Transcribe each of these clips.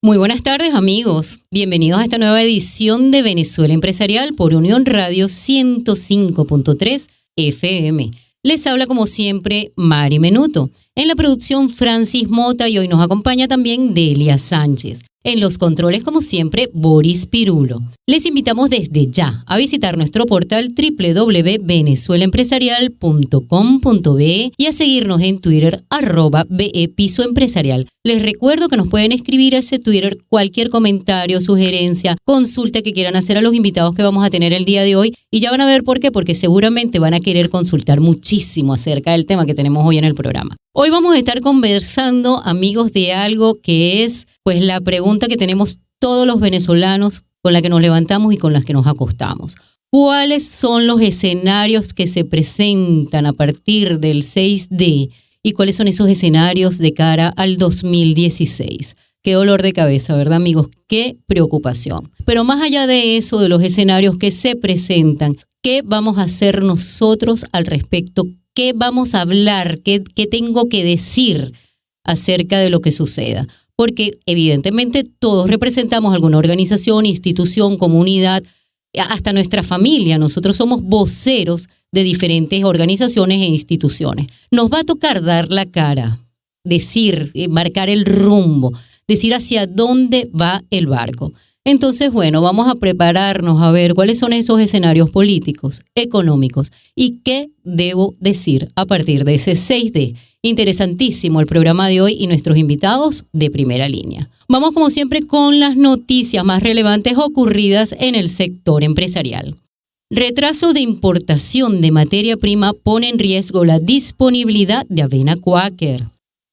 Muy buenas tardes, amigos. Bienvenidos a esta nueva edición de Venezuela Empresarial por Unión Radio 105.3 FM. Les habla como siempre Mari Menuto. En la producción Francis Mota y hoy nos acompaña también Delia Sánchez. En los controles, como siempre, Boris Pirulo. Les invitamos desde ya a visitar nuestro portal www.venezuelaempresarial.com.be y a seguirnos en Twitter @BEPisoEmpresarial. Les recuerdo que nos pueden escribir a ese Twitter cualquier comentario, sugerencia, consulta que quieran hacer a los invitados que vamos a tener el día de hoy. Y ya van a ver por qué, porque seguramente van a querer consultar muchísimo acerca del tema que tenemos hoy en el programa. Hoy vamos a estar conversando, amigos, de algo que es pues la pregunta que tenemos todos los venezolanos con la que nos levantamos y con las que nos acostamos. ¿Cuáles son los escenarios que se presentan a partir del 6D y cuáles son esos escenarios de cara al 2016? Qué dolor de cabeza, ¿verdad, amigos? Qué preocupación. Pero más allá de eso, de los escenarios que se presentan, ¿qué vamos a hacer nosotros al respecto? ¿Qué vamos a hablar? ¿Qué tengo que decir acerca de lo que suceda? Porque evidentemente todos representamos alguna organización, institución, comunidad, hasta nuestra familia. Nosotros somos voceros de diferentes organizaciones e instituciones. Nos va a tocar dar la cara, decir, marcar el rumbo, decir hacia dónde va el barco. Entonces, bueno, vamos a prepararnos a ver cuáles son esos escenarios políticos, económicos y qué debo decir a partir de ese 6D. Interesantísimo el programa de hoy y nuestros invitados de primera línea. Vamos como siempre con las noticias más relevantes ocurridas en el sector empresarial. Retraso de importación de materia prima pone en riesgo la disponibilidad de avena Quaker.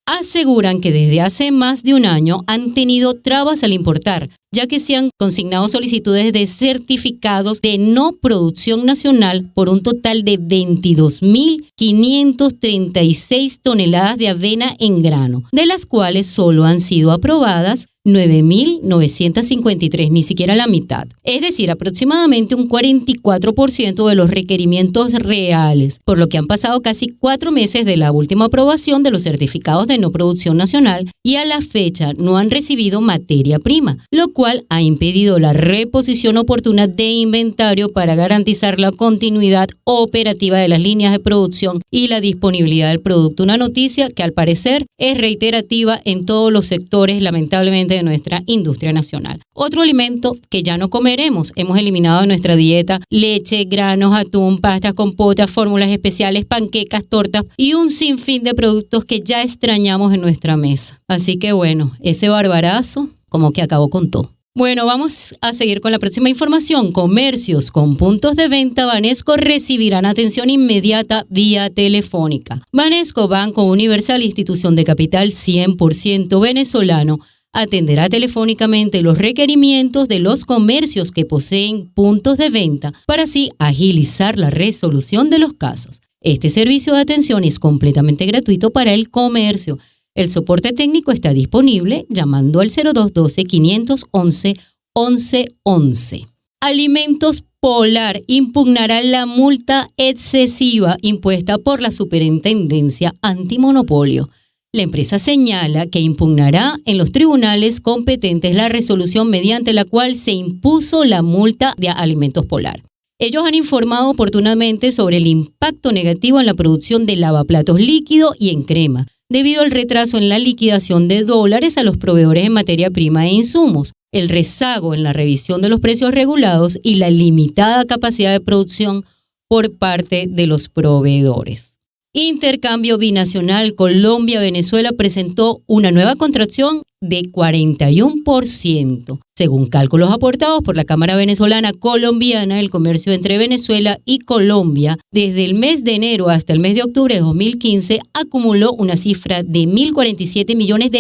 Aseguran que desde hace más de un año han tenido trabas al importar, ya que se han consignado solicitudes de certificados de no producción nacional por un total de 22.536 toneladas de avena en grano, de las cuales solo han sido aprobadas 9.953, ni siquiera la mitad. Es decir, aproximadamente un 44% de los requerimientos reales, por lo que han pasado casi 4 meses de la última aprobación de los certificados de no producción nacional y a la fecha no han recibido materia prima, lo cual ha impedido la reposición oportuna de inventario para garantizar la continuidad operativa de las líneas de producción y la disponibilidad del producto. Una noticia que al parecer es reiterativa en todos los sectores, lamentablemente, de nuestra industria nacional. Otro alimento que ya no comeremos. Hemos eliminado de nuestra dieta leche, granos, atún, pastas, compotas, fórmulas especiales, panquecas, tortas y un sinfín de productos que ya extrañamos en nuestra mesa. Así que bueno, ese barbarazo como que acabó con todo. Bueno, vamos a seguir con la próxima información. Comercios con puntos de venta Banesco recibirán atención inmediata vía telefónica. Banesco, Banco Universal, institución de capital 100% venezolano, atenderá telefónicamente los requerimientos de los comercios que poseen puntos de venta para así agilizar la resolución de los casos. Este servicio de atención es completamente gratuito para el comercio. El soporte técnico está disponible llamando al 0212-511-1111. Alimentos Polar impugnará la multa excesiva impuesta por la Superintendencia Antimonopolio. La empresa señala que impugnará en los tribunales competentes la resolución mediante la cual se impuso la multa de Alimentos Polar. Ellos han informado oportunamente sobre el impacto negativo en la producción de lavaplatos líquido y en crema, debido al retraso en la liquidación de dólares a los proveedores en materia prima e insumos, el rezago en la revisión de los precios regulados y la limitada capacidad de producción por parte de los proveedores. Intercambio binacional Colombia-Venezuela presentó una nueva contracción de 41%. Según cálculos aportados por la Cámara Venezolana Colombiana, el comercio entre Venezuela y Colombia desde el mes de enero hasta el mes de octubre de 2015 acumuló una cifra de $1.047 millones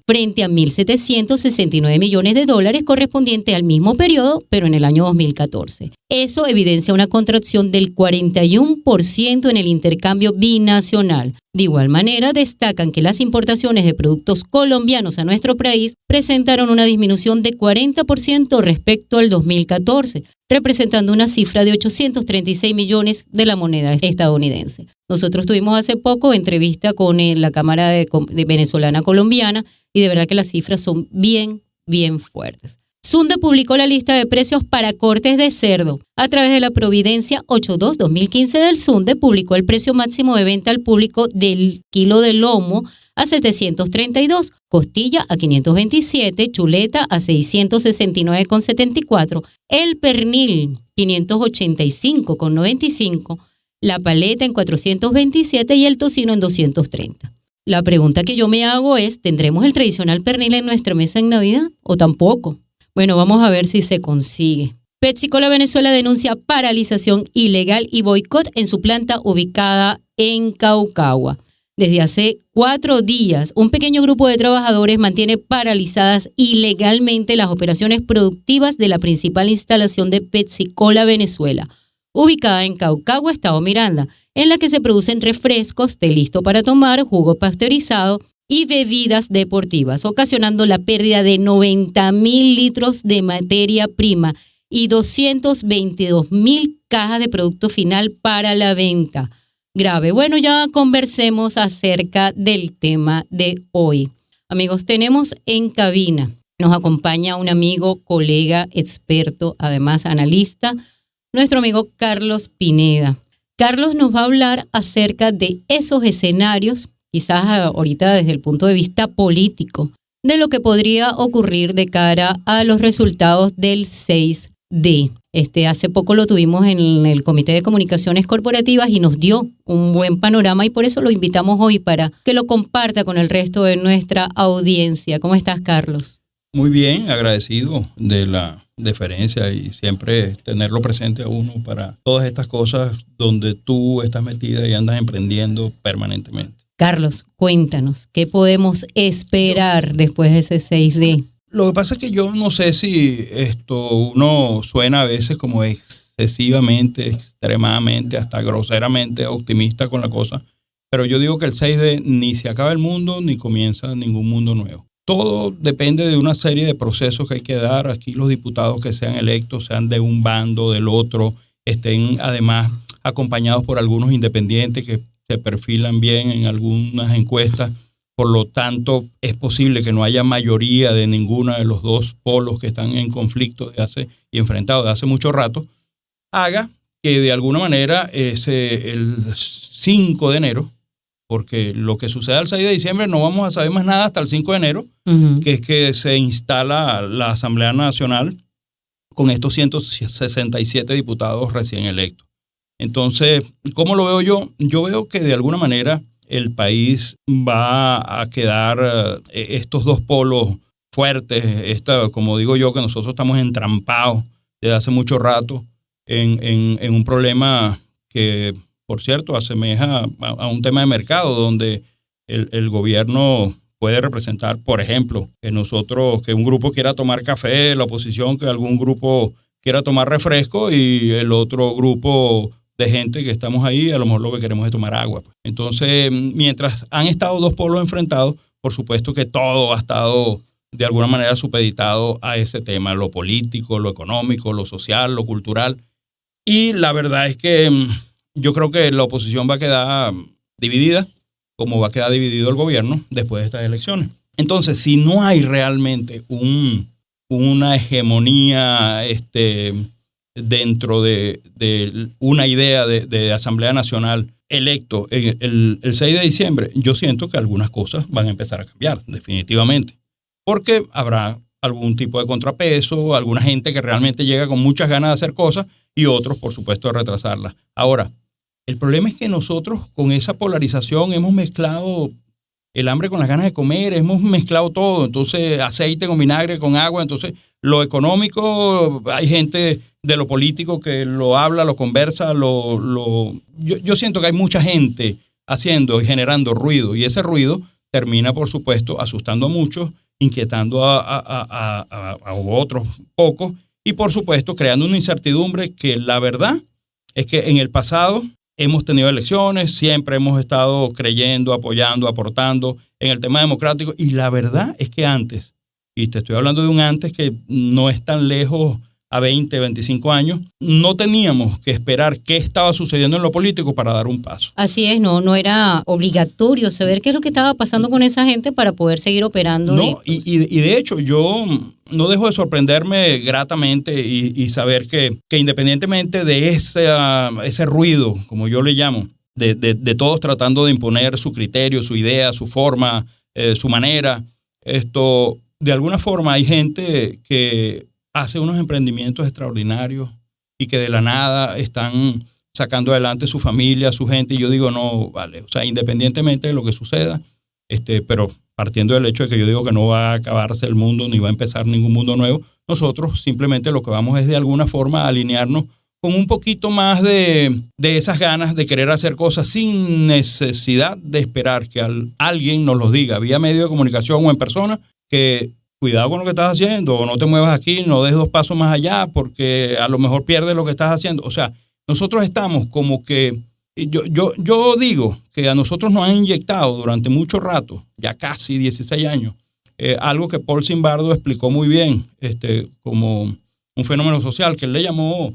frente a $1.769 millones correspondiente al mismo periodo, pero en el año 2014. Eso evidencia una contracción del 41% en el intercambio binacional. De igual manera, destacan que las importaciones de productos colombianos a nuestro país presentaron una disminución de 40% respecto al 2014, representando una cifra de 836 millones de la moneda estadounidense. Nosotros tuvimos hace poco entrevista con la Cámara de Venezolana Colombiana y de verdad que las cifras son bien bien fuertes. Sunde publicó la lista de precios para cortes de cerdo. A través de la Providencia 82-2015 del Sunde, publicó el precio máximo de venta al público del kilo de lomo a 732, costilla a 527, chuleta a 669,74, el pernil 585,95, la paleta en 427 y el tocino en 230. La pregunta que yo me hago es, ¿tendremos el tradicional pernil en nuestra mesa en Navidad o tampoco? Bueno, vamos a ver si se consigue. Pepsi-Cola Venezuela denuncia paralización ilegal y boicot en su planta ubicada en Caucagua. Desde hace 4 días, un pequeño grupo de trabajadores mantiene paralizadas ilegalmente las operaciones productivas de la principal instalación de Pepsi-Cola Venezuela, ubicada en Caucagua, Estado Miranda, en la que se producen refrescos, té listo para tomar, jugo pasteurizado y bebidas deportivas, ocasionando la pérdida de 90.000 litros de materia prima y 222.000 cajas de producto final para la venta. Grave. Bueno, ya conversemos acerca del tema de hoy. Amigos, tenemos en cabina, nos acompaña un amigo, colega, experto, además analista, nuestro amigo Carlos Pineda. Carlos nos va a hablar acerca de esos escenarios, quizás ahorita desde el punto de vista político, de lo que podría ocurrir de cara a los resultados del 6D. Hace poco lo tuvimos en el Comité de Comunicaciones Corporativas y nos dio un buen panorama y por eso lo invitamos hoy para que lo comparta con el resto de nuestra audiencia. ¿Cómo estás, Carlos? Muy bien, agradecido de la deferencia y siempre tenerlo presente a uno para todas estas cosas donde tú estás metida y andas emprendiendo permanentemente. Carlos, cuéntanos, ¿qué podemos esperar después de ese 6D? Lo que pasa es que yo no sé si uno suena a veces como excesivamente, extremadamente, hasta groseramente optimista con la cosa, pero yo digo que el 6D ni se acaba el mundo ni comienza ningún mundo nuevo. Todo depende de una serie de procesos que hay que dar. Aquí los diputados que sean electos, sean de un bando, del otro, estén además acompañados por algunos independientes que se perfilan bien en algunas encuestas. Por lo tanto, es posible que no haya mayoría de ninguno de los dos polos que están en conflicto y enfrentados de hace mucho rato, haga que de alguna manera el 5 de enero, porque lo que suceda el 6 de diciembre no vamos a saber más nada hasta el 5 de enero, que es que se instala la Asamblea Nacional con estos 167 diputados recién electos. Entonces, ¿cómo lo veo yo? Yo veo que de alguna manera el país va a quedar estos dos polos fuertes, como digo yo, que nosotros estamos entrampados desde hace mucho rato en un problema que, por cierto, asemeja a un tema de mercado donde el gobierno puede representar, por ejemplo, que un grupo quiera tomar café, la oposición, que algún grupo quiera tomar refresco y el otro grupo de gente que estamos ahí, a lo mejor lo que queremos es tomar agua. Entonces, mientras han estado dos pueblos enfrentados, por supuesto que todo ha estado de alguna manera supeditado a ese tema, lo político, lo económico, lo social, lo cultural. Y la verdad es que yo creo que la oposición va a quedar dividida, como va a quedar dividido el gobierno después de estas elecciones. Entonces, si no hay realmente una hegemonía dentro de una idea de Asamblea Nacional electo el 6 de diciembre, yo siento que algunas cosas van a empezar a cambiar, definitivamente. Porque habrá algún tipo de contrapeso, alguna gente que realmente llega con muchas ganas de hacer cosas y otros, por supuesto, de retrasarlas. Ahora, el problema es que nosotros con esa polarización hemos mezclado el hambre con las ganas de comer, hemos mezclado todo, entonces aceite con vinagre, con agua, entonces lo económico, hay gente de lo político que lo habla, lo conversa, yo siento que hay mucha gente haciendo y generando ruido y ese ruido termina, por supuesto, asustando a muchos, inquietando a otros pocos y, por supuesto, creando una incertidumbre que la verdad es que en el pasado hemos tenido elecciones, siempre hemos estado creyendo, apoyando, aportando en el tema democrático y la verdad es que antes, y te estoy hablando de un antes que no es tan lejos a 20, 25 años, no teníamos que esperar qué estaba sucediendo en lo político para dar un paso. Así es, no era obligatorio saber qué es lo que estaba pasando con esa gente para poder seguir operando. No, y de hecho yo no dejo de sorprenderme gratamente y saber que independientemente de ese ruido, como yo le llamo, de todos tratando de imponer su criterio, su idea, su forma, su manera, de alguna forma hay gente que hace unos emprendimientos extraordinarios y que de la nada están sacando adelante su familia, su gente, y yo digo, no, vale, o sea, independientemente de lo que suceda, pero partiendo del hecho de que yo digo que no va a acabarse el mundo ni va a empezar ningún mundo nuevo, nosotros simplemente lo que vamos es de alguna forma a alinearnos con un poquito más de esas ganas de querer hacer cosas sin necesidad de esperar que alguien nos los diga vía medio de comunicación o en persona, que cuidado con lo que estás haciendo, o no te muevas aquí, no des 2 pasos más allá porque a lo mejor pierdes lo que estás haciendo. O sea, nosotros estamos como que, yo digo que a nosotros nos han inyectado durante mucho rato, ya casi 16 años, algo que Paul Zimbardo explicó muy bien, como un fenómeno social que él le llamó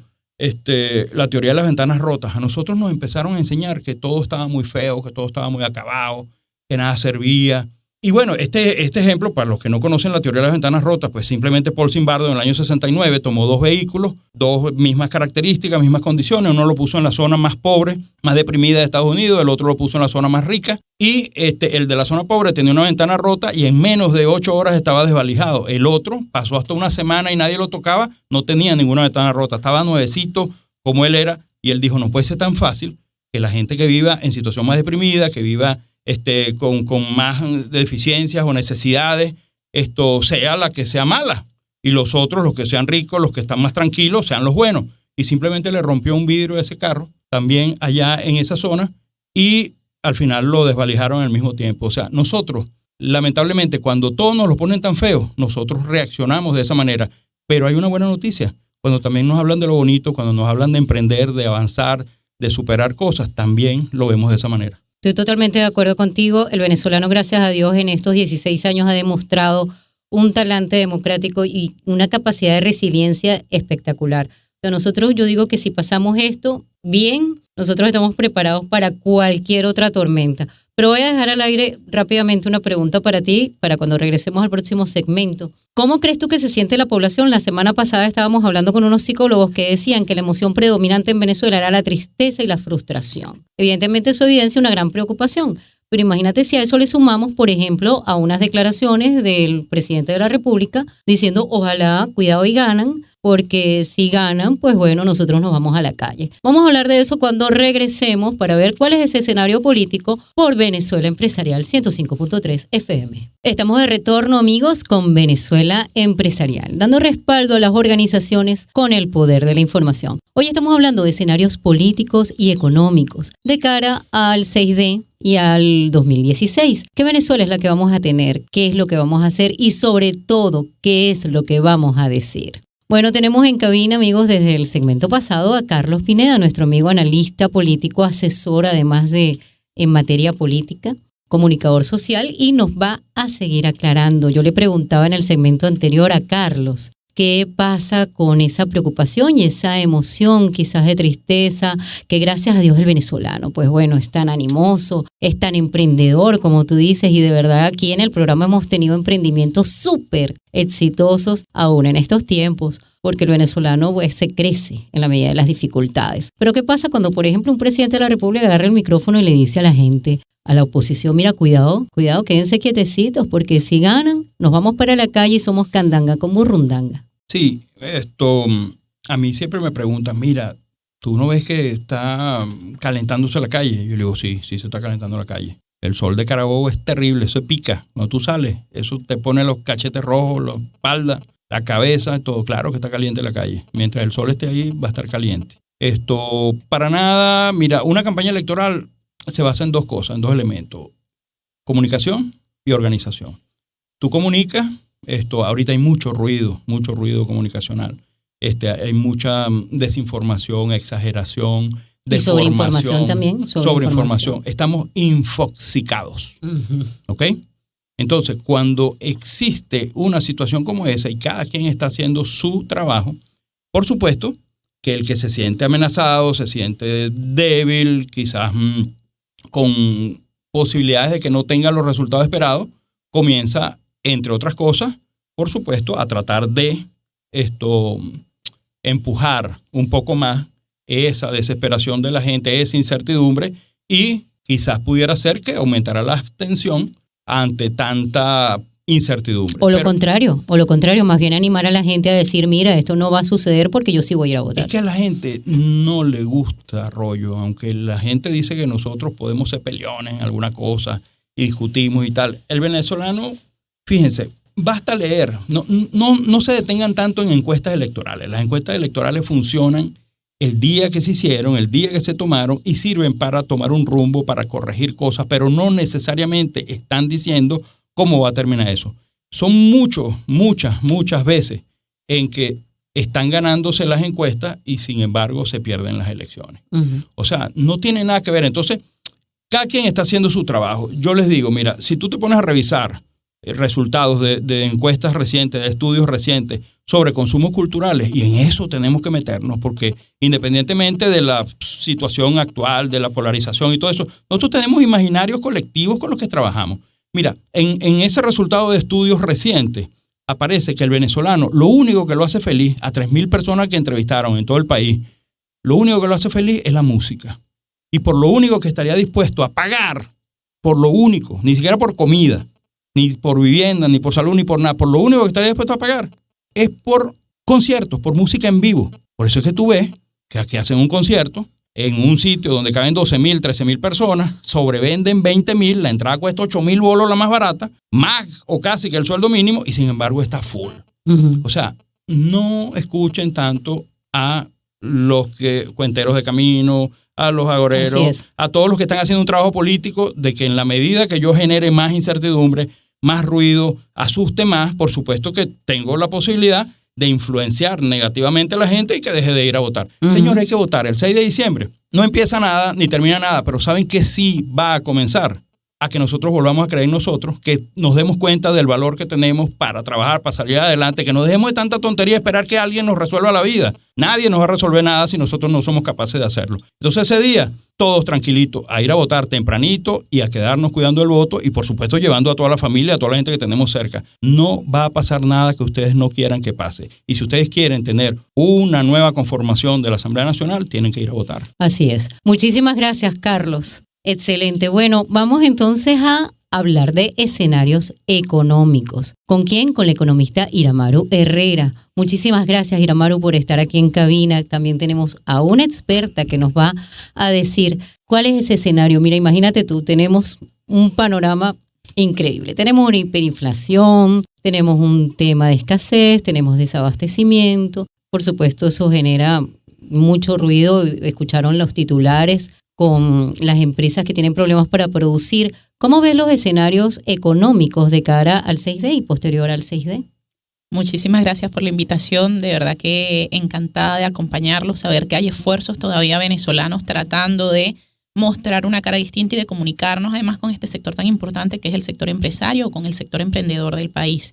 la teoría de las ventanas rotas. A nosotros nos empezaron a enseñar que todo estaba muy feo, que todo estaba muy acabado, que nada servía. Y bueno, este ejemplo, para los que no conocen la teoría de las ventanas rotas, pues simplemente Paul Zimbardo en el año 69 tomó 2 vehículos, 2 mismas características, mismas condiciones. Uno lo puso en la zona más pobre, más deprimida de Estados Unidos, el otro lo puso en la zona más rica. Y el de la zona pobre tenía una ventana rota y en menos de 8 horas estaba desvalijado. El otro pasó hasta una semana y nadie lo tocaba, no tenía ninguna ventana rota, estaba nuevecito como él era. Y él dijo, no puede ser tan fácil que la gente que viva en situación más deprimida, que viva con más deficiencias o necesidades, sea la que sea mala. Y los otros, los que sean ricos, los que están más tranquilos, sean los buenos. Y simplemente le rompió un vidrio de ese carro, también allá en esa zona, y al final lo desvalijaron al mismo tiempo. O sea, nosotros, lamentablemente, cuando todos nos lo ponen tan feo, nosotros reaccionamos de esa manera. Pero hay una buena noticia. Cuando también nos hablan de lo bonito, cuando nos hablan de emprender, de avanzar, de superar cosas, también lo vemos de esa manera. Estoy totalmente de acuerdo contigo. El venezolano, gracias a Dios, en estos 16 años ha demostrado un talante democrático y una capacidad de resiliencia espectacular. O sea, nosotros, yo digo que si pasamos esto bien, nosotros estamos preparados para cualquier otra tormenta. Pero voy a dejar al aire rápidamente una pregunta para ti, para cuando regresemos al próximo segmento. ¿Cómo crees tú que se siente la población? La semana pasada estábamos hablando con unos psicólogos que decían que la emoción predominante en Venezuela era la tristeza y la frustración. Evidentemente eso evidencia una gran preocupación. Pero imagínate si a eso le sumamos, por ejemplo, a unas declaraciones del presidente de la República diciendo, ojalá, cuidado y ganan, porque si ganan, pues bueno, nosotros nos vamos a la calle. Vamos a hablar de eso cuando regresemos para ver cuál es ese escenario político por Venezuela Empresarial 105.3 FM. Estamos de retorno, amigos, con Venezuela Empresarial, dando respaldo a las organizaciones con el poder de la información. Hoy estamos hablando de escenarios políticos y económicos de cara al 6D y al 2016. ¿Qué Venezuela es la que vamos a tener? ¿Qué es lo que vamos a hacer? Y sobre todo, ¿qué es lo que vamos a decir? Bueno, tenemos en cabina, amigos, desde el segmento pasado a Carlos Pineda, nuestro amigo analista político, asesor además de en materia política, comunicador social, y nos va a seguir aclarando. Yo le preguntaba en el segmento anterior a Carlos, ¿qué pasa con esa preocupación y esa emoción quizás de tristeza que gracias a Dios el venezolano, pues bueno, es tan animoso, es tan emprendedor como tú dices, y de verdad aquí en el programa hemos tenido emprendimientos súper exitosos aún en estos tiempos, porque el venezolano pues se crece en la medida de las dificultades. Pero ¿qué pasa cuando, por ejemplo, un presidente de la República agarra el micrófono y le dice a la gente, a la oposición, mira, cuidado, quédense quietecitos, porque si ganan, nos vamos para la calle y somos candanga con burrundanga? Sí, a mí siempre me preguntan, mira, ¿tú no ves que está calentándose la calle? Yo le digo, sí, se está calentando la calle. El sol de Carabobo es terrible, eso pica. Cuando tú sales, eso te pone los cachetes rojos, la espalda, la cabeza, todo. Claro que está caliente la calle. Mientras el sol esté ahí, va a estar caliente. Para nada, mira, una campaña electoral se basa en 2 cosas, en 2 elementos. Comunicación y organización. Tú comunicas, ahorita hay mucho ruido comunicacional. Hay mucha desinformación, exageración, sobreinformación también. Sobreinformación. Estamos infoxicados. Uh-huh. ¿Ok? Entonces, cuando existe una situación como esa y cada quien está haciendo su trabajo, Por supuesto que el que se siente amenazado, se siente débil, quizás con posibilidades de que no tenga los resultados esperados, comienza, entre otras cosas, por supuesto, a tratar de empujar un poco más esa desesperación de la gente, esa incertidumbre, y quizás pudiera ser que aumentara la abstención ante tanta incertidumbre. O lo contrario, más bien animar a la gente a decir, mira, esto no va a suceder porque yo sí voy a ir a votar. Es que a la gente no le gusta rollo, aunque la gente dice que nosotros podemos ser peleones en alguna cosa y discutimos y tal. El venezolano, fíjense, basta leer, no se detengan tanto en encuestas electorales. Las encuestas electorales funcionan el día que se hicieron, el día que se tomaron y sirven para tomar un rumbo, para corregir cosas, pero no necesariamente están diciendo cómo va a terminar eso. Son muchas veces en que están ganándose las encuestas y sin embargo se pierden las elecciones. Uh-huh. O sea, no tiene nada que ver. Entonces, cada quien está haciendo su trabajo. Yo les digo, mira, si tú te pones a revisar resultados de encuestas recientes, de estudios recientes sobre consumos culturales, y en eso tenemos que meternos, porque independientemente de la situación actual, de la polarización y todo eso, nosotros tenemos imaginarios colectivos con los que trabajamos. Mira, en ese resultado de estudios recientes aparece que el venezolano, lo único que lo hace feliz, a 3.000 personas que entrevistaron en todo el país, lo único que lo hace feliz es la música. Y por lo único que estaría dispuesto a pagar, por lo único, ni siquiera por comida, ni por vivienda, ni por salud, ni por nada, por lo único que estaría dispuesto a pagar es por conciertos, por música en vivo. Por eso es que tú ves que aquí hacen un concierto en un sitio donde caben 12.000, 13.000 personas, sobrevenden 20.000, la entrada cuesta 8.000 bolos la más barata, más o casi que el sueldo mínimo, y sin embargo está full. Uh-huh. O sea, no escuchen tanto a los cuenteros de camino, a los agoreros, a todos los que están haciendo un trabajo político, de que en la medida que yo genere más incertidumbre, más ruido, asuste más, por supuesto que tengo la posibilidad de influenciar negativamente a la gente y que deje de ir a votar. Uh-huh. Señores, hay que votar el 6 de diciembre. No empieza nada ni termina nada, pero ¿saben que sí va a comenzar? A que nosotros volvamos a creer en nosotros, que nos demos cuenta del valor que tenemos para trabajar, para salir adelante, que no dejemos de tanta tontería esperar que alguien nos resuelva la vida. Nadie nos va a resolver nada si nosotros no somos capaces de hacerlo. Entonces ese día, todos tranquilitos, a ir a votar tempranito y a quedarnos cuidando el voto y por supuesto llevando a toda la familia, a toda la gente que tenemos cerca. No va a pasar nada que ustedes no quieran que pase. Y si ustedes quieren tener una nueva conformación de la Asamblea Nacional, tienen que ir a votar. Así es. Muchísimas gracias, Carlos. Excelente. Bueno, vamos entonces a hablar de escenarios económicos. ¿Con quién? Con la economista Iramaru Herrera. Muchísimas gracias, Iramaru, por estar aquí en cabina. También tenemos a una experta que nos va a decir cuál es ese escenario. Mira, imagínate tú, tenemos un panorama increíble. Tenemos una hiperinflación, tenemos un tema de escasez, tenemos desabastecimiento. Por supuesto, eso genera mucho ruido. Escucharon los titulares con las empresas que tienen problemas para producir. ¿Cómo ves los escenarios económicos de cara al 6D y posterior al 6D? Muchísimas gracias por la invitación, de verdad que encantada de acompañarlos, saber que hay esfuerzos todavía venezolanos tratando de mostrar una cara distinta y de comunicarnos además con este sector tan importante que es el sector empresario o con el sector emprendedor del país.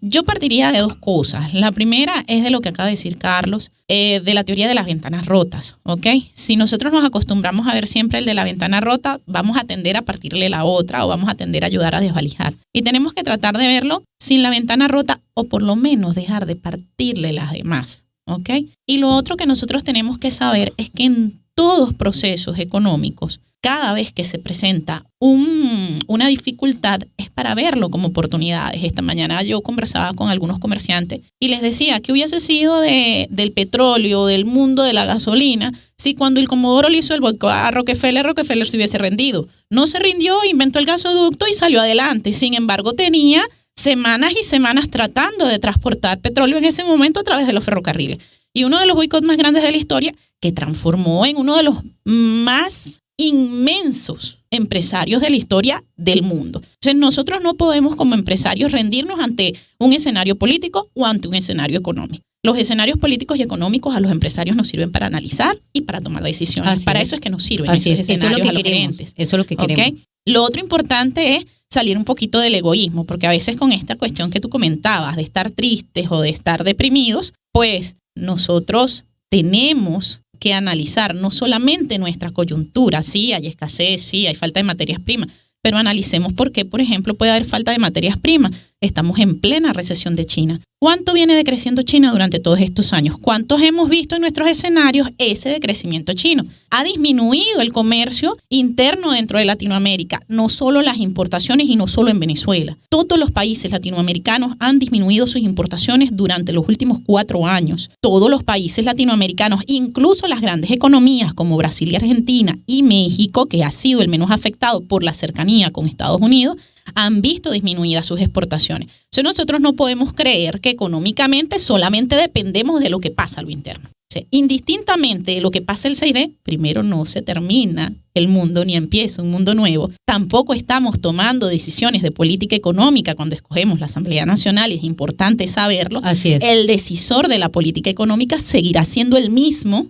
Yo partiría de dos cosas. La primera es de lo que acaba de decir Carlos, de la teoría de las ventanas rotas, ¿ok? Si nosotros nos acostumbramos a ver siempre el de la ventana rota, vamos a tender a partirle la otra o vamos a tender a ayudar a desvalijar. Y tenemos que tratar de verlo sin la ventana rota o por lo menos dejar de partirle las demás, ¿ok? Y lo otro que nosotros tenemos que saber es que en todos procesos económicos, cada vez que se presenta una dificultad es para verlo como oportunidades. Esta mañana yo conversaba con algunos comerciantes y les decía que hubiese sido del petróleo, del mundo de la gasolina, si cuando el Comodoro le hizo el boicot a Rockefeller se hubiese rendido. No se rindió, inventó el gasoducto y salió adelante. Sin embargo, tenía semanas y semanas tratando de transportar petróleo en ese momento a través de los ferrocarriles. Y uno de los boicots más grandes de la historia, que transformó en uno de los más inmensos empresarios de la historia del mundo. Entonces nosotros no podemos como empresarios rendirnos ante un escenario político o ante un escenario económico. Los escenarios políticos y económicos a los empresarios nos sirven para analizar y para tomar decisiones. Así para eso es que nos sirven esos escenarios a los clientes. Eso es lo que queremos. ¿Okay? Lo otro importante es salir un poquito del egoísmo, porque a veces con esta cuestión que tú comentabas de estar tristes o de estar deprimidos, pues nosotros tenemos que analizar no solamente nuestra coyuntura, sí, hay escasez, sí, hay falta de materias primas, pero analicemos por qué, por ejemplo, puede haber falta de materias primas. Estamos en plena recesión de China. ¿Cuánto viene decreciendo China durante todos estos años? ¿Cuántos hemos visto en nuestros escenarios ese decrecimiento chino? Ha disminuido el comercio interno dentro de Latinoamérica, no solo las importaciones y no solo en Venezuela. Todos los países latinoamericanos han disminuido sus importaciones durante los últimos 4 años. Todos los países latinoamericanos, incluso las grandes economías como Brasil y Argentina y México, que ha sido el menos afectado por la cercanía con Estados Unidos, han visto disminuidas sus exportaciones. Entonces nosotros no podemos creer que económicamente solamente dependemos de lo que pasa a lo interno. O sea, indistintamente de lo que pasa el 6D, primero no se termina el mundo ni empieza un mundo nuevo. Tampoco estamos tomando decisiones de política económica cuando escogemos la Asamblea Nacional, y es importante saberlo. Así es. El decisor de la política económica seguirá siendo el mismo,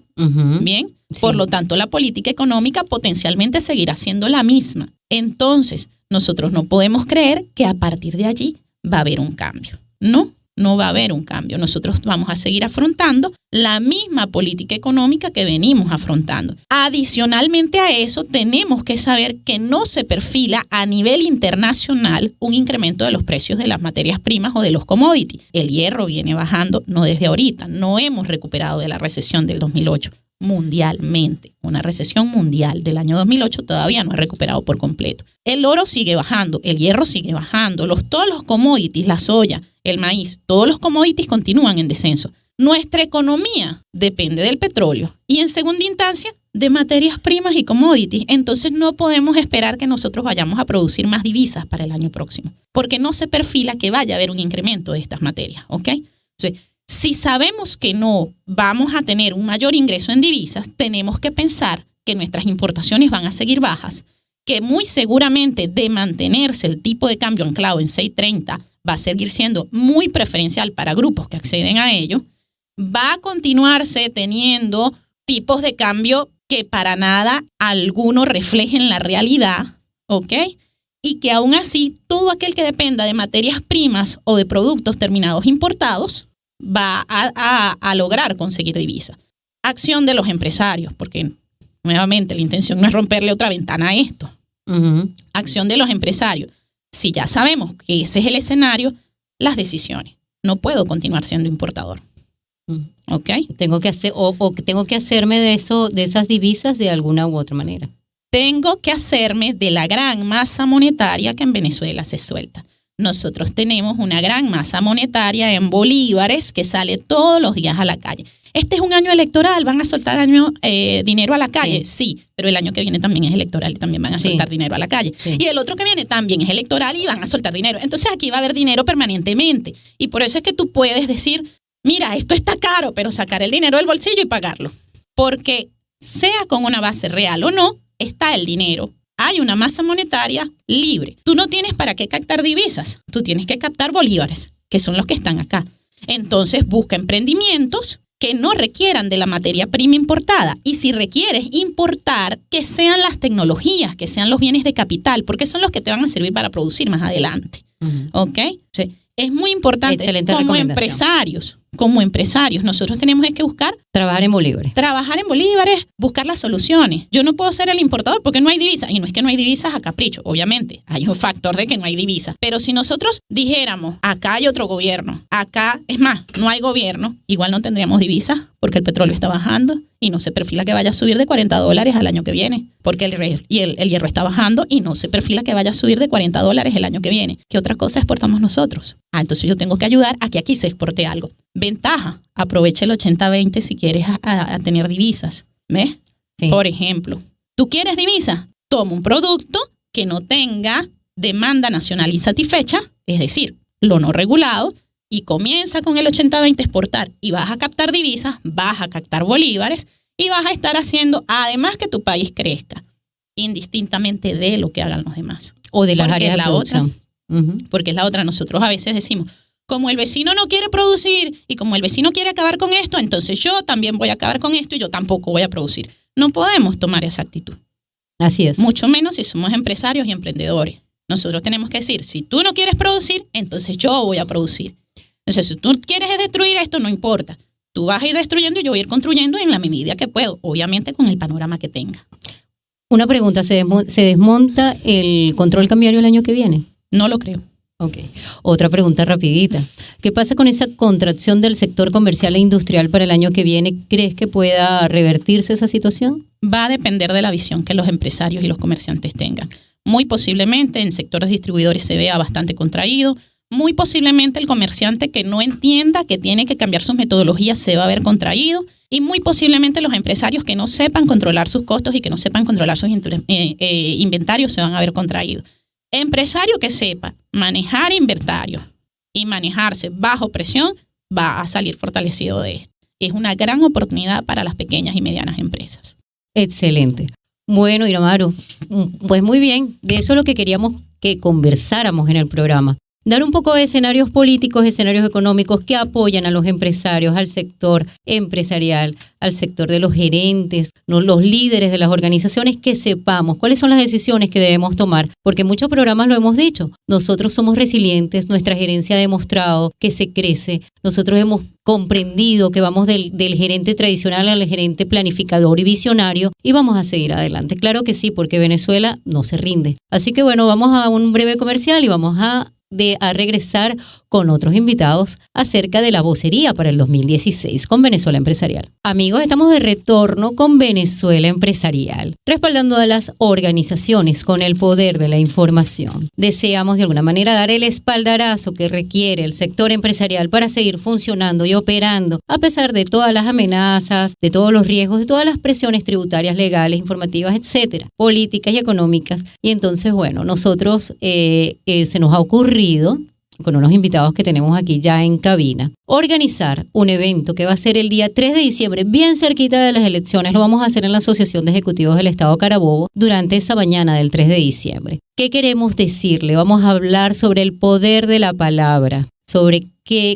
¿bien? Sí. Por lo tanto, la política económica potencialmente seguirá siendo la misma. Entonces, nosotros no podemos creer que a partir de allí va a haber un cambio. No va a haber un cambio. Nosotros vamos a seguir afrontando la misma política económica que venimos afrontando. Adicionalmente a eso, tenemos que saber que no se perfila a nivel internacional un incremento de los precios de las materias primas o de los commodities. El hierro viene bajando, no desde ahorita. No hemos recuperado de la recesión del 2008. Mundialmente, una recesión mundial del año 2008 todavía no ha recuperado por completo. El oro sigue bajando, el hierro sigue bajando, todos los commodities, la soya, el maíz, todos los commodities continúan en descenso. Nuestra economía depende del petróleo y en segunda instancia de materias primas y commodities. Entonces no podemos esperar que nosotros vayamos a producir más divisas para el año próximo, porque no se perfila que vaya a haber un incremento de estas materias, ¿ok? Entonces, si sabemos que no vamos a tener un mayor ingreso en divisas, tenemos que pensar que nuestras importaciones van a seguir bajas, que muy seguramente de mantenerse el tipo de cambio anclado en 6.30 va a seguir siendo muy preferencial para grupos que acceden a ello, va a continuarse teniendo tipos de cambio que para nada alguno reflejen la realidad, ¿ok? Y que aún así todo aquel que dependa de materias primas o de productos terminados importados va a lograr conseguir divisas. Acción de los empresarios, porque nuevamente la intención no es romperle otra ventana a esto. Acción de los empresarios. Si ya sabemos que ese es el escenario, las decisiones. No puedo continuar siendo importador. ¿Ok? Tengo que hacer, o tengo que hacerme de esas divisas de alguna u otra manera. Tengo que hacerme de la gran masa monetaria que en Venezuela se suelta. Nosotros tenemos una gran masa monetaria en bolívares que sale todos los días a la calle. Este es un año electoral, ¿van a soltar dinero a la calle? Sí, pero el año que viene también es electoral y también van a soltar dinero a la calle. Sí. Y el otro que viene también es electoral y van a soltar dinero. Entonces aquí va a haber dinero permanentemente. Y por eso es que tú puedes decir, mira, esto está caro, pero sacar el dinero del bolsillo y pagarlo. Porque sea con una base real o no, está el dinero. Hay una masa monetaria libre. Tú no tienes para qué captar divisas. Tú tienes que captar bolívares, que son los que están acá. Entonces busca emprendimientos que no requieran de la materia prima importada. Y si requieres importar, que sean las tecnologías, que sean los bienes de capital, porque son los que te van a servir para producir más adelante. ¿Ok? Sí. Es muy importante. Excelente como empresarios, nosotros tenemos que buscar trabajar en bolívares, buscar las soluciones. Yo no puedo ser el importador porque no hay divisas, y no es que no hay divisas a capricho, obviamente, hay un factor de que no hay divisas, pero si nosotros dijéramos, acá hay otro gobierno, acá, es más, no hay gobierno, igual no tendríamos divisas porque el petróleo está bajando y no se perfila que vaya a subir de $40 al año que viene, porque el hierro está bajando y no se perfila que vaya a subir de $40 el año que viene. ¿Qué otra cosa exportamos nosotros? Entonces yo tengo que ayudar a que aquí se exporte algo. Ventaja, aprovecha el 80-20 si quieres a tener divisas. ¿Ves? Sí. Por ejemplo, ¿tú quieres divisas? Toma un producto que no tenga demanda nacional insatisfecha, es decir, lo no regulado, y comienza con el 80-20 exportar y vas a captar divisas, vas a captar bolívares y vas a estar haciendo, además que tu país crezca, indistintamente de lo que hagan los demás. O de las áreas de producción. Porque es la otra. Nosotros a veces decimos, como el vecino no quiere producir y como el vecino quiere acabar con esto, entonces yo también voy a acabar con esto y yo tampoco voy a producir. No podemos tomar esa actitud. Así es. Mucho menos si somos empresarios y emprendedores. Nosotros tenemos que decir, si tú no quieres producir, entonces yo voy a producir. Entonces, si tú quieres destruir esto, no importa. Tú vas a ir destruyendo y yo voy a ir construyendo en la medida que puedo, obviamente con el panorama que tenga. Una pregunta, ¿se desmonta el control cambiario el año que viene? No lo creo. Ok. Otra pregunta rapidita. ¿Qué pasa con esa contracción del sector comercial e industrial para el año que viene? ¿Crees que pueda revertirse esa situación? Va a depender de la visión que los empresarios y los comerciantes tengan. Muy posiblemente en sectores distribuidores se vea bastante contraído. Muy posiblemente el comerciante que no entienda que tiene que cambiar sus metodologías se va a ver contraído. Y muy posiblemente los empresarios que no sepan controlar sus costos y que no sepan controlar sus inventarios se van a ver contraídos. Empresario que sepa manejar inventario y manejarse bajo presión va a salir fortalecido de esto. Es una gran oportunidad para las pequeñas y medianas empresas. Excelente. Bueno, Iramaru, pues muy bien. De eso es lo que queríamos que conversáramos en el programa. Dar un poco de escenarios políticos, escenarios económicos que apoyan a los empresarios, al sector empresarial, al sector de los gerentes, los líderes de las organizaciones, que sepamos cuáles son las decisiones que debemos tomar, porque en muchos programas lo hemos dicho, nosotros somos resilientes, nuestra gerencia ha demostrado que se crece, nosotros hemos comprendido que vamos del gerente tradicional al gerente planificador y visionario y vamos a seguir adelante. Claro que sí, porque Venezuela no se rinde. Así que bueno, vamos a un breve comercial y vamos a regresar con otros invitados acerca de la vocería para el 2016 con Venezuela Empresarial. Amigos, estamos de retorno con Venezuela Empresarial, respaldando a las organizaciones con el poder de la información. Deseamos de alguna manera dar el espaldarazo que requiere el sector empresarial para seguir funcionando y operando a pesar de todas las amenazas, de todos los riesgos, de todas las presiones tributarias, legales, informativas, etcétera, políticas y económicas. Y entonces, bueno, nosotros se nos ha ocurrido con unos invitados que tenemos aquí ya en cabina, organizar un evento que va a ser el día 3 de diciembre, bien cerquita de las elecciones. Lo vamos a hacer en la Asociación de Ejecutivos del Estado Carabobo durante esa mañana del 3 de diciembre. ¿Qué queremos decirle? Vamos a hablar sobre el poder de la palabra, sobre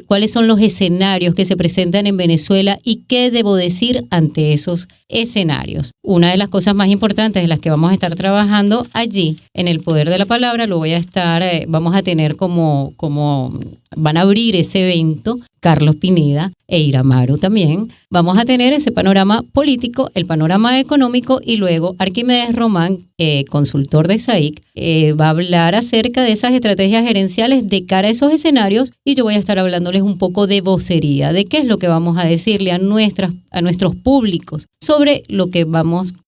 cuáles son los escenarios que se presentan en Venezuela y qué debo decir ante esos escenarios. Una de las cosas más importantes de las que vamos a estar trabajando allí, en el poder de la palabra, vamos a tener como van a abrir ese evento Carlos Pineda e Iramaru también. Vamos a tener ese panorama político, el panorama económico y luego Arquímedes Román, consultor de SAIC, va a hablar acerca de esas estrategias gerenciales de cara a esos escenarios y yo voy a estar hablándoles un poco de vocería, de qué es lo que vamos a decirle a nuestros públicos sobre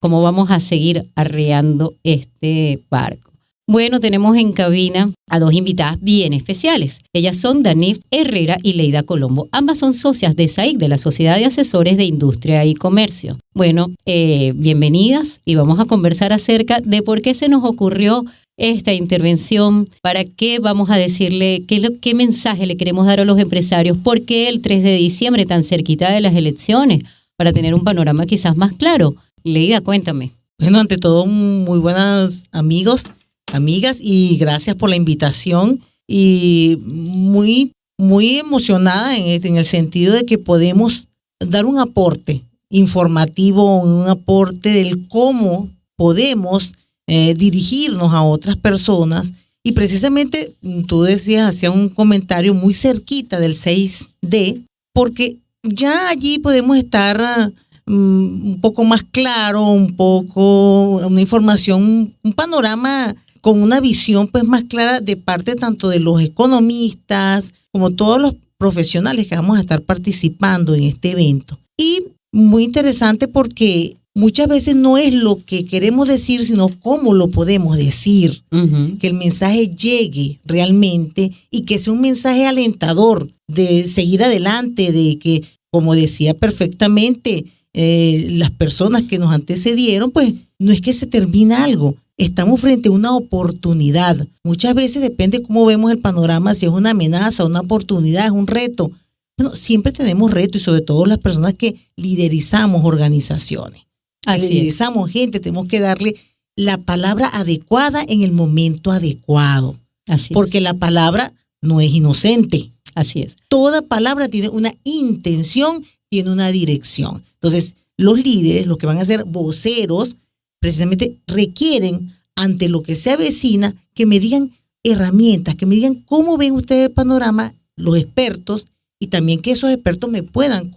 cómo vamos a seguir arreando este barco. Bueno, tenemos en cabina a dos invitadas bien especiales. Ellas son Danif Herrera y Leida Colombo. Ambas son socias de SAIC, de la Sociedad de Asesores de Industria y Comercio. Bueno, bienvenidas y vamos a conversar acerca de por qué se nos ocurrió esta intervención, para qué vamos a decirle, qué mensaje le queremos dar a los empresarios, por qué el 3 de diciembre tan cerquita de las elecciones, para tener un panorama quizás más claro. Leida, cuéntame. Bueno, ante todo, muy buenos amigos, amigas, y gracias por la invitación y muy, muy emocionada en el sentido de que podemos dar un aporte informativo, un aporte del cómo podemos dirigirnos a otras personas. Y precisamente tú decías, hacía un comentario muy cerquita del 6D, porque ya allí podemos estar un poco más claro, una información, un panorama con una visión pues más clara de parte tanto de los economistas como todos los profesionales que vamos a estar participando en este evento. Y muy interesante porque muchas veces no es lo que queremos decir, sino cómo lo podemos decir. Uh-huh. Que el mensaje llegue realmente y que sea un mensaje alentador de seguir adelante, de que, como decía perfectamente las personas que nos antecedieron, pues no es que se termina algo. Estamos frente a una oportunidad. Muchas veces depende cómo vemos el panorama, si es una amenaza, una oportunidad, es un reto. Bueno, siempre tenemos retos y sobre todo las personas que liderizamos organizaciones. Liderizamos gente, tenemos que darle la palabra adecuada en el momento adecuado. Así porque es. La palabra no es inocente. Así es. Toda palabra tiene una intención, tiene una dirección. Entonces, los líderes, los que van a ser voceros, precisamente requieren, ante lo que se avecina, que me digan herramientas, que me digan cómo ven ustedes el panorama, los expertos, y también que esos expertos me puedan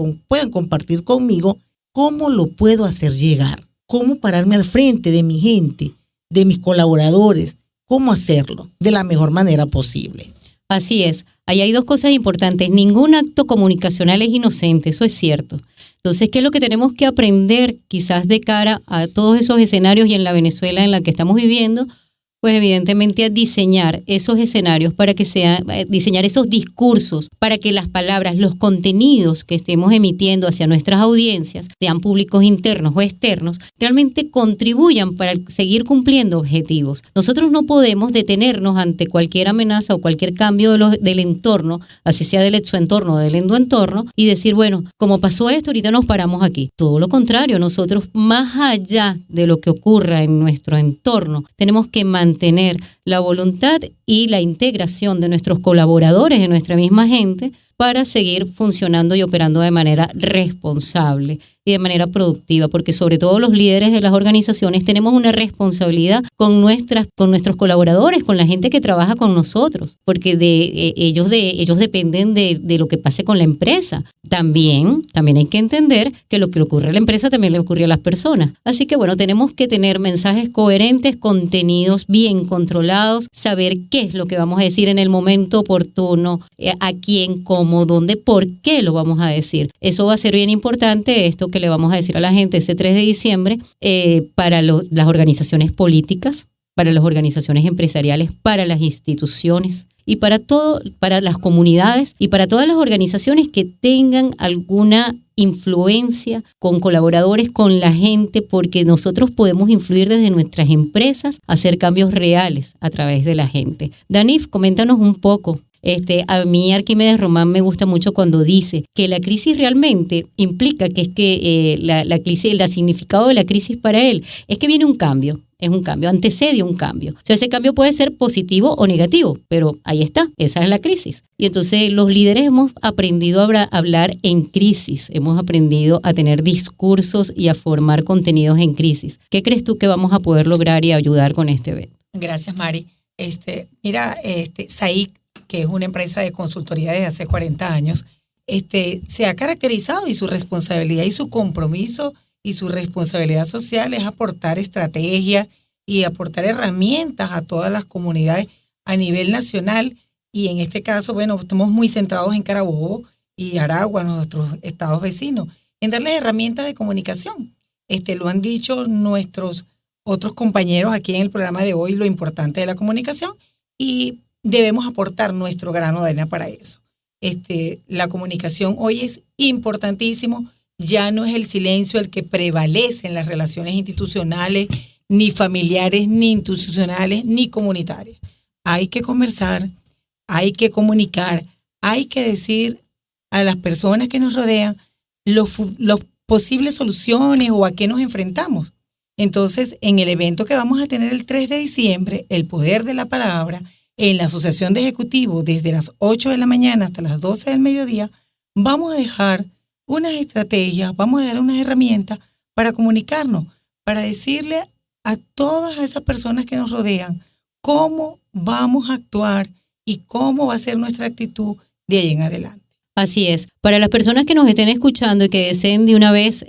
compartir conmigo cómo lo puedo hacer llegar, cómo pararme al frente de mi gente, de mis colaboradores, cómo hacerlo de la mejor manera posible. Así es. Ahí hay dos cosas importantes. Ningún acto comunicacional es inocente, eso es cierto. Entonces, ¿qué es lo que tenemos que aprender quizás de cara a todos esos escenarios y en la Venezuela en la que estamos viviendo? Pues evidentemente a diseñar esos escenarios para que diseñar esos discursos, para que las palabras, los contenidos que estemos emitiendo hacia nuestras audiencias, sean públicos internos o externos, realmente contribuyan para seguir cumpliendo objetivos. Nosotros no podemos detenernos ante cualquier amenaza o cualquier cambio del entorno, así sea del exoentorno o del endoentorno, y decir, bueno, como pasó esto, ahorita nos paramos aquí. Todo lo contrario, nosotros más allá de lo que ocurra en nuestro entorno, tenemos que mantener la voluntad y la integración de nuestros colaboradores, de nuestra misma gente, para seguir funcionando y operando de manera responsable y de manera productiva, porque sobre todo los líderes de las organizaciones tenemos una responsabilidad con nuestros colaboradores, con la gente que trabaja con nosotros, porque ellos dependen de lo que pase con la empresa. También hay que entender que lo que le ocurre a la empresa también le ocurre a las personas. Así que bueno, tenemos que tener mensajes coherentes, contenidos bien controlados, saber qué es lo que vamos a decir en el momento oportuno, a quién, cómo, dónde, por qué lo vamos a decir. Eso va a ser bien importante, esto que le vamos a decir a la gente ese 3 de diciembre, para las organizaciones políticas, para las organizaciones empresariales, para las instituciones y para las comunidades y para todas las organizaciones que tengan alguna influencia con colaboradores, con la gente, porque nosotros podemos influir desde nuestras empresas, hacer cambios reales a través de la gente. Danif, coméntanos un poco. A mí Arquímedes Román me gusta mucho cuando dice que la crisis realmente implica que es que la crisis, el significado de la crisis para él es que viene un cambio. Es un cambio, antecede un cambio. O sea, ese cambio puede ser positivo o negativo, pero ahí está, esa es la crisis. Y entonces los líderes hemos aprendido a hablar en crisis, hemos aprendido a tener discursos y a formar contenidos en crisis. ¿Qué crees tú que vamos a poder lograr y ayudar con este evento? Gracias, Mari. SAIC, que es una empresa de consultoría desde hace 40 años, se ha caracterizado, y su responsabilidad y su compromiso y su responsabilidad social es aportar estrategias y aportar herramientas a todas las comunidades a nivel nacional, y en este caso, bueno, estamos muy centrados en Carabobo y Aragua, nuestros estados vecinos, en darles herramientas de comunicación. Lo han dicho nuestros otros compañeros aquí en el programa de hoy, lo importante de la comunicación, y debemos aportar nuestro grano de arena para eso. La comunicación hoy es importantísimo. Ya no es el silencio el que prevalece en las relaciones institucionales, ni familiares, ni institucionales, ni comunitarias. Hay que conversar, hay que comunicar, hay que decir a las personas que nos rodean los posibles soluciones o a qué nos enfrentamos. Entonces, en el evento que vamos a tener el 3 de diciembre, El Poder de la Palabra, en la Asociación de Ejecutivos, desde las 8 de la mañana hasta las 12 del mediodía, vamos a dejar unas estrategias, vamos a dar unas herramientas para comunicarnos, para decirle a todas esas personas que nos rodean cómo vamos a actuar y cómo va a ser nuestra actitud de ahí en adelante. Así es. Para las personas que nos estén escuchando y que deseen de una vez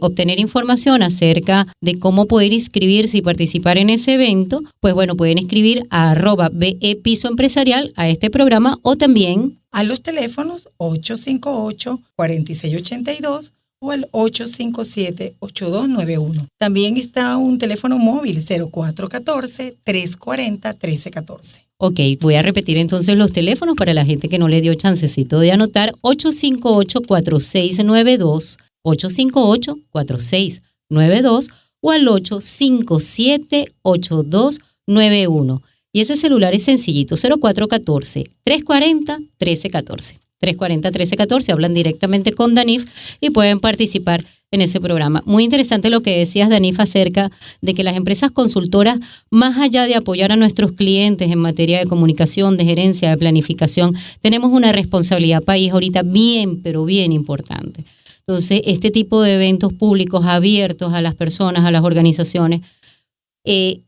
obtener información acerca de cómo poder inscribirse y participar en ese evento, pues bueno, pueden escribir a @BE Piso Empresarial a este programa, o también a los teléfonos 858-4682 o el 857-8291. También está un teléfono móvil 0414-340-1314. Ok, voy a repetir entonces los teléfonos para la gente que no le dio chancecito de anotar. 858-4692, 858-4692 o al 857-8291. Y ese celular es sencillito, 0414-340-1314. 340-1314, hablan directamente con Danif y pueden participar en ese programa. Muy interesante lo que decías, Danif, acerca de que las empresas consultoras, más allá de apoyar a nuestros clientes en materia de comunicación, de gerencia, de planificación, tenemos una responsabilidad país ahorita bien, pero bien importante. Entonces, este tipo de eventos públicos abiertos a las personas, a las organizaciones,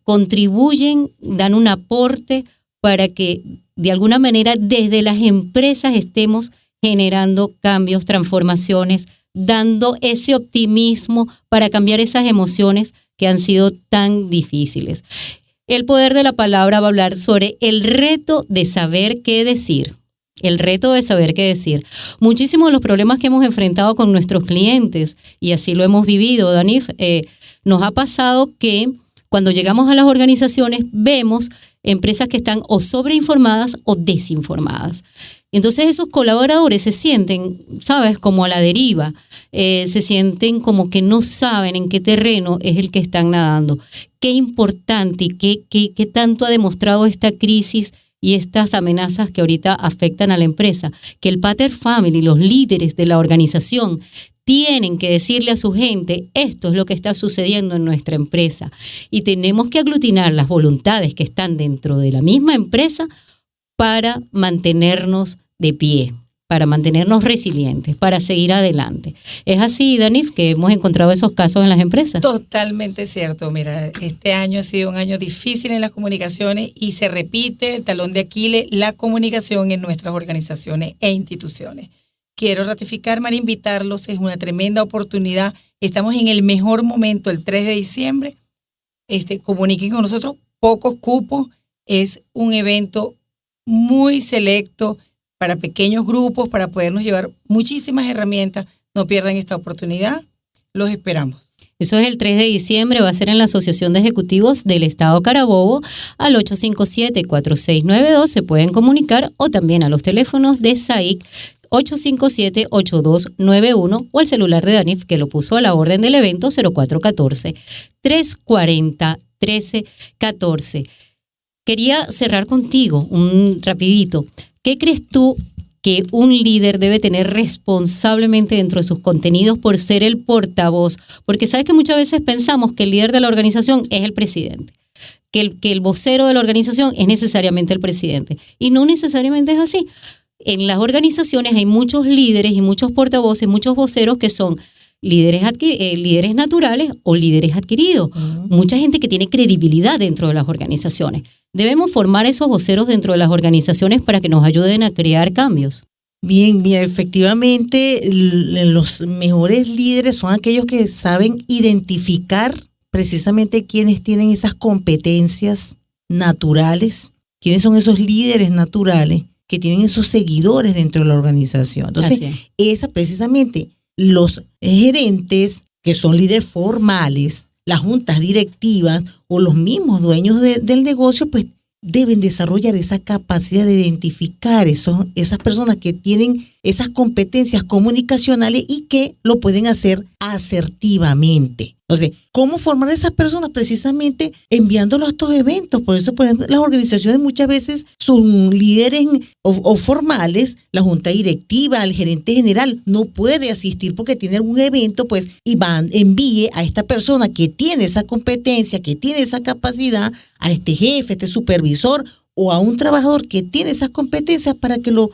contribuyen, dan un aporte para que de alguna manera desde las empresas estemos generando cambios, transformaciones, dando ese optimismo para cambiar esas emociones que han sido tan difíciles. El poder de la palabra va a hablar sobre el reto de saber qué decir. El reto de saber qué decir. Muchísimos de los problemas que hemos enfrentado con nuestros clientes, y así lo hemos vivido, Danif, nos ha pasado que cuando llegamos a las organizaciones vemos empresas que están o sobreinformadas o desinformadas. Entonces esos colaboradores se sienten, ¿sabes?, como a la deriva, se sienten como que no saben en qué terreno es el que están nadando. Qué importante y qué tanto ha demostrado esta crisis y estas amenazas que ahorita afectan a la empresa, que el Pater Family, los líderes de la organización, tienen que decirle a su gente, esto es lo que está sucediendo en nuestra empresa. Y tenemos que aglutinar las voluntades que están dentro de la misma empresa para mantenernos de pie, para mantenernos resilientes, para seguir adelante. ¿Es así, Danif, que hemos encontrado esos casos en las empresas? Totalmente cierto. Mira, este año ha sido un año difícil en las comunicaciones y se repite el talón de Aquiles, la comunicación en nuestras organizaciones e instituciones. Quiero ratificar, María, invitarlos, es una tremenda oportunidad. Estamos en el mejor momento, el 3 de diciembre. Comuniquen con nosotros, pocos cupos, es un evento muy selecto para pequeños grupos, para podernos llevar muchísimas herramientas. No pierdan esta oportunidad, los esperamos. Eso es el 3 de diciembre, va a ser en la Asociación de Ejecutivos del Estado Carabobo, al 857-4692, se pueden comunicar, o también a los teléfonos de SAIC 857-8291 o el celular de Danif, que lo puso a la orden del evento, 0414-340-1314. Quería cerrar contigo un rapidito. ¿Qué crees tú que un líder debe tener responsablemente dentro de sus contenidos por ser el portavoz? Porque sabes que muchas veces pensamos que el líder de la organización es el presidente, que el vocero de la organización es necesariamente el presidente. Y no necesariamente es así. En las organizaciones hay muchos líderes y muchos portavoces, muchos voceros que son líderes naturales o líderes adquiridos. Mucha gente que tiene credibilidad dentro de las organizaciones. Debemos formar esos voceros dentro de las organizaciones para que nos ayuden a crear cambios. Bien, efectivamente, los mejores líderes son aquellos que saben identificar precisamente quiénes tienen esas competencias naturales, quiénes son esos líderes naturales que tienen esos seguidores dentro de la organización. Entonces, precisamente los gerentes que son líderes formales, las juntas directivas o los mismos dueños del negocio, pues deben desarrollar esa capacidad de identificar esas personas que tienen esas competencias comunicacionales y que lo pueden hacer asertivamente. Entonces, ¿cómo formar a esas personas? Precisamente enviándolos a estos eventos. Por eso, por ejemplo, las organizaciones muchas veces, sus líderes o formales, la junta directiva, el gerente general, no puede asistir porque tiene algún evento, pues, y envíe a esta persona que tiene esa competencia, que tiene esa capacidad, a este jefe, a este supervisor o a un trabajador que tiene esas competencias para que lo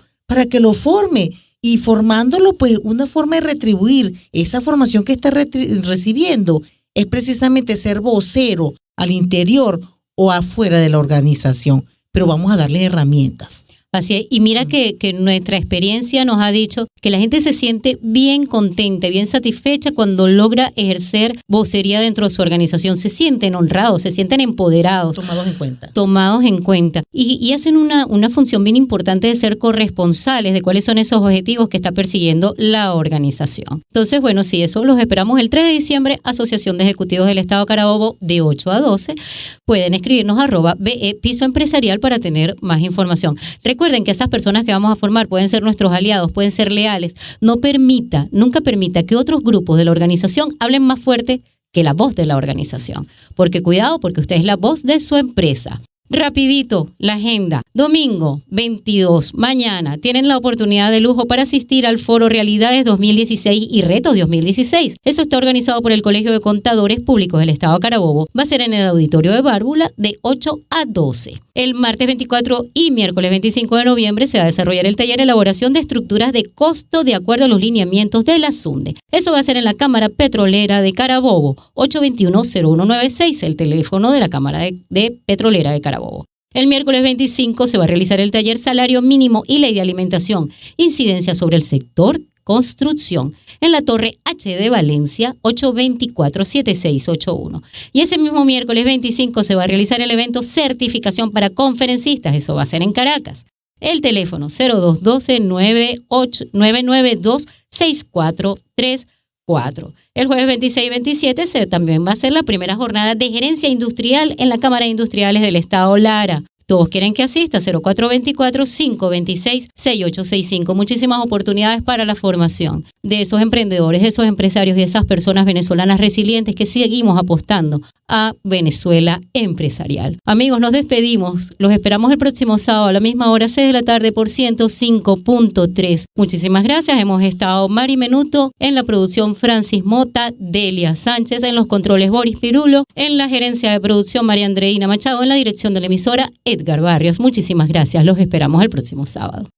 forme. Y formándolo, pues una forma de retribuir esa formación que está recibiendo es precisamente ser vocero al interior o afuera de la organización. Pero vamos a darle herramientas. Así es. Y mira que nuestra experiencia nos ha dicho que la gente se siente bien contenta, bien satisfecha cuando logra ejercer vocería dentro de su organización. Se sienten honrados, se sienten empoderados. Tomados en cuenta. Y hacen una función bien importante de ser corresponsables de cuáles son esos objetivos que está persiguiendo la organización. Entonces, bueno, sí, eso los esperamos el 3 de diciembre, Asociación de Ejecutivos del Estado Carabobo, de 8 a 12. Pueden escribirnos @BE Piso Empresarial para tener más información. Recuerden que esas personas que vamos a formar pueden ser nuestros aliados, pueden ser leales. Nunca permita que otros grupos de la organización hablen más fuerte que la voz de la organización. Porque cuidado, porque usted es la voz de su empresa. Rapidito, la agenda. Domingo 22, mañana, tienen la oportunidad de lujo para asistir al Foro Realidades 2016 y Retos 2016. Eso está organizado por el Colegio de Contadores Públicos del Estado Carabobo. Va a ser en el auditorio de Bárbula de 8 a 12. El martes 24 y miércoles 25 de noviembre se va a desarrollar el taller de elaboración de estructuras de costo de acuerdo a los lineamientos de la SUNDE. Eso va a ser en la Cámara Petrolera de Carabobo, 821-0196, el teléfono de la Cámara de Petrolera de Carabobo. El miércoles 25 se va a realizar el taller Salario Mínimo y Ley de Alimentación, incidencia sobre el sector construcción, en la Torre H de Valencia, 824-7681. Y ese mismo miércoles 25 se va a realizar el evento Certificación para Conferencistas, eso va a ser en Caracas. El teléfono 0212-992-6434. El jueves 26 y 27 también va a ser la primera jornada de gerencia industrial en la Cámara de Industriales del Estado Lara. Todos quieren que asista, 0424-526-6865. Muchísimas oportunidades para la formación de esos emprendedores, de esos empresarios y de esas personas venezolanas resilientes que seguimos apostando a Venezuela empresarial. Amigos, nos despedimos. Los esperamos el próximo sábado a la misma hora, 6 de la tarde por 105.3. Muchísimas gracias. Hemos estado Mari Menuto en la producción, Francis Mota, Delia Sánchez en los controles, Boris Pirulo, en la gerencia de producción, María Andreina Machado, en la dirección de la emisora, Edgar Barrios. Muchísimas gracias. Los esperamos el próximo sábado.